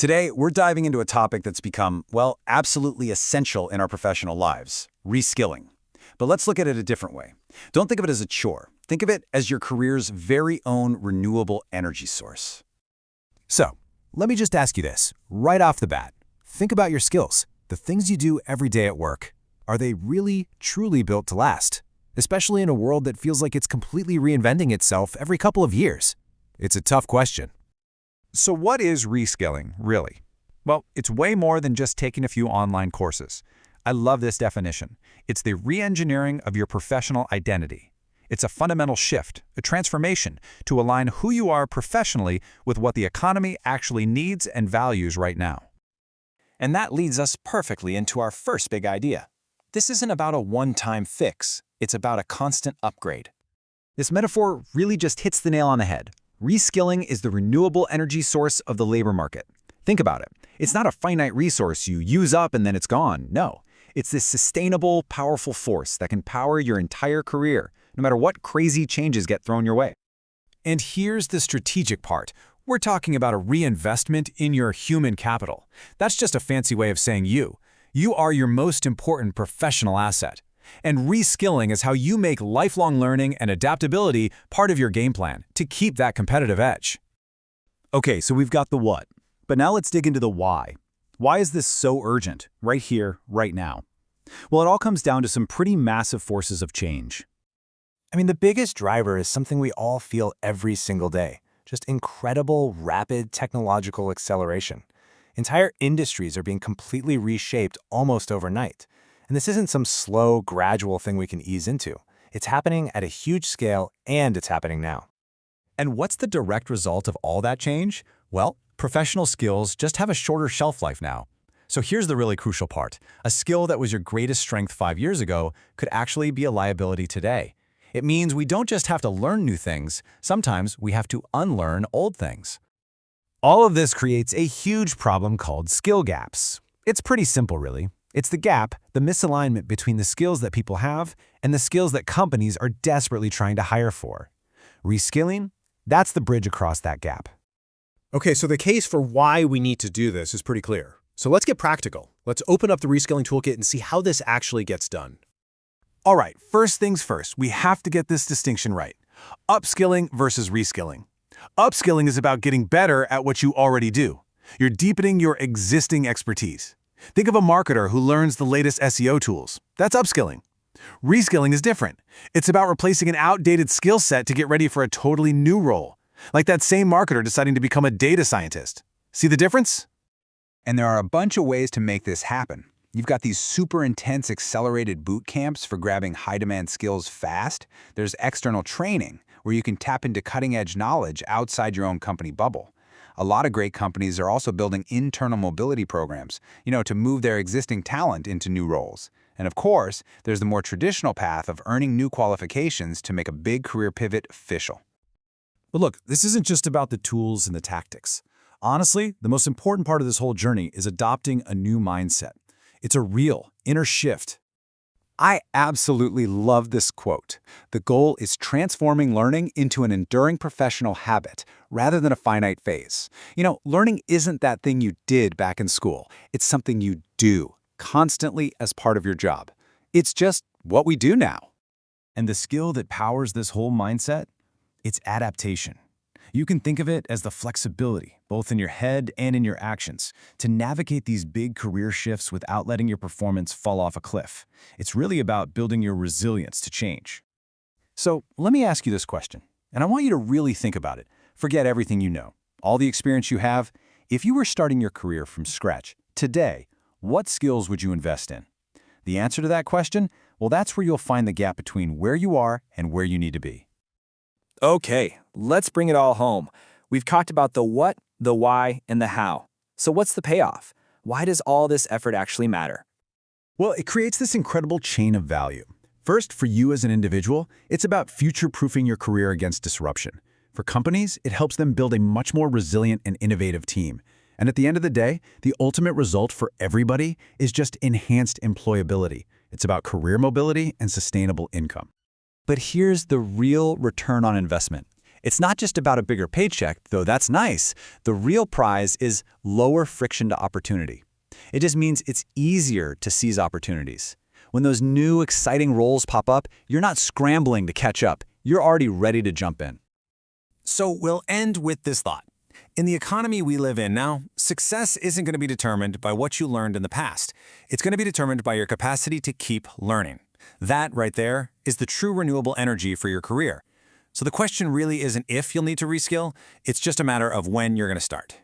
Today, we're diving into a topic that's become, well, absolutely essential in our professional lives, reskilling. But let's look at it a different way. Don't think of it as a chore. Think of it as your career's very own renewable energy source. So, let me just ask you this, right off the bat. Think about your skills, the things you do every day at work. Are they really, truly built to last? Especially in a world that feels like it's completely reinventing itself every couple of years. It's a tough question. So what is reskilling, really? Well, it's way more than just taking a few online courses. I love this definition. It's the re-engineering of your professional identity. It's a fundamental shift, a transformation to align who you are professionally with what the economy actually needs and values right now. And that leads us perfectly into our first big idea. This isn't about a one-time fix. It's about a constant upgrade. This metaphor really just hits the nail on the head. Reskilling is the renewable energy source of the labor market. Think about it. It's not a finite resource you use up and then it's gone. No, it's this sustainable, powerful force that can power your entire career, no matter what crazy changes get thrown your way. And here's the strategic part. We're talking about a reinvestment in your human capital. That's just a fancy way of saying you. You are your most important professional asset. And reskilling is how you make lifelong learning and adaptability part of your game plan to keep that competitive edge. Okay, so we've got the what, but now let's dig into the why. Why is this so urgent, right here, right now? Well, it all comes down to some pretty massive forces of change. The biggest driver is something we all feel every single day. Just incredible, rapid technological acceleration. Entire industries are being completely reshaped almost overnight. And this isn't some slow, gradual thing we can ease into. It's happening at a huge scale, and it's happening now. And what's the direct result of all that change? Well, professional skills just have a shorter shelf life now. So here's the really crucial part. A skill that was your greatest strength 5 years ago could actually be a liability today. It means we don't just have to learn new things, sometimes we have to unlearn old things. All of this creates a huge problem called skill gaps. It's pretty simple, really. It's the gap, the misalignment between the skills that people have and the skills that companies are desperately trying to hire for. Reskilling, that's the bridge across that gap. Okay, so the case for why we need to do this is pretty clear. So let's get practical. Let's open up the Reskilling Toolkit and see how this actually gets done. All right, first things first, we have to get this distinction right. Upskilling versus reskilling. Upskilling is about getting better at what you already do. You're deepening your existing expertise. Think of a marketer who learns the latest SEO tools. That's upskilling. Reskilling is different. It's about replacing an outdated skill set to get ready for a totally new role. Like that same marketer deciding to become a data scientist. See the difference? And there are a bunch of ways to make this happen. You've got these super intense accelerated boot camps for grabbing high-demand skills fast. There's external training, where you can tap into cutting-edge knowledge outside your own company bubble. A lot of great companies are also building internal mobility programs, to move their existing talent into new roles. And of course, there's the more traditional path of earning new qualifications to make a big career pivot official. But look, this isn't just about the tools and the tactics. Honestly, the most important part of this whole journey is adopting a new mindset. It's a real inner shift. I absolutely love this quote. The goal is transforming learning into an enduring professional habit rather than a finite phase. Learning isn't that thing you did back in school. It's something you do constantly as part of your job. It's just what we do now. And the skill that powers this whole mindset? It's adaptation. You can think of it as the flexibility, both in your head and in your actions, to navigate these big career shifts without letting your performance fall off a cliff. It's really about building your resilience to change. So let me ask you this question, and I want you to really think about it. Forget everything you know, all the experience you have. If you were starting your career from scratch today, what skills would you invest in? The answer to that question? Well, that's where you'll find the gap between where you are and where you need to be. Okay, let's bring it all home. We've talked about the what, the why, and the how. So what's the payoff? Why does all this effort actually matter? Well, it creates this incredible chain of value. First, for you as an individual, it's about future-proofing your career against disruption. For companies, it helps them build a much more resilient and innovative team. And at the end of the day, the ultimate result for everybody is just enhanced employability. It's about career mobility and sustainable income. But here's the real return on investment. It's not just about a bigger paycheck, though that's nice. The real prize is lower friction to opportunity. It just means it's easier to seize opportunities. When those new, exciting roles pop up, you're not scrambling to catch up. You're already ready to jump in. So we'll end with this thought. In the economy we live in now, success isn't going to be determined by what you learned in the past. It's going to be determined by your capacity to keep learning. That right there is the true renewable energy for your career. So the question really isn't if you'll need to reskill, it's just a matter of when you're going to start.